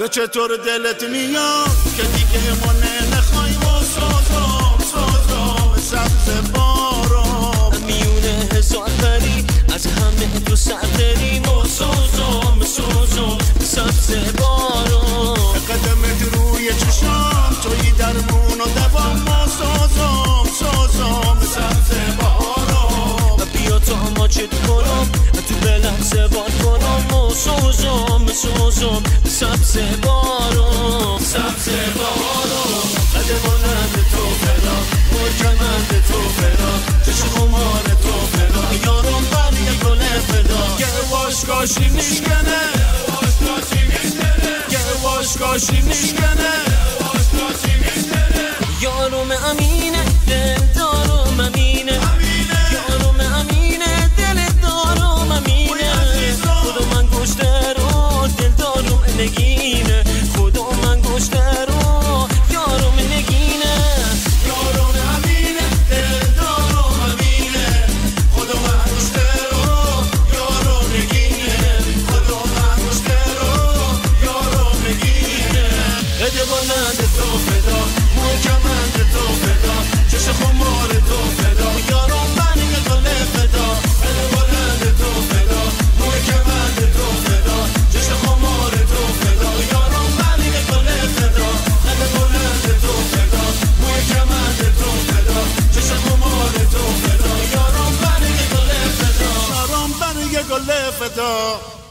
تو چطور دلت میاد که دیگه ما نمیخوایم و سازم سبز بارم میونه هزار پری از همه تو سردریم و سازم سبز بارم قدمت روی چشام توی درمون و دوام ما سازم سبز بارم بیا تا ما چت کنم تو به لحظه باد کنم و سازم سبز بارم قدمانند تو فدا مرکمند تو فدا چشم خمار تو فدا یارم بر یک گل فدا گواشکاشی میشکنه یارم امینه دل دارم امینه یارم امینه دل دارم امینه خدا من گشته رو دل دارم نگینه خدا من گشته رو یارم نگینه یارم امینه دل دارم امینه خدا من گشته رو یارم نگینه خدا من گشته رو یارم نگینه قدمانند تو فدا محکمند تو فدا چشم خمار تو فدا یارم من یک گل فدا قدمانند تو فدا محکمند تو فدا چشم خمار تو فدا یارم من یک گل فدا قدمانند تو فدا محکمند تو فدا چشم خمار تو فدا یارم من یک گل فدا یارم من یک گل فدا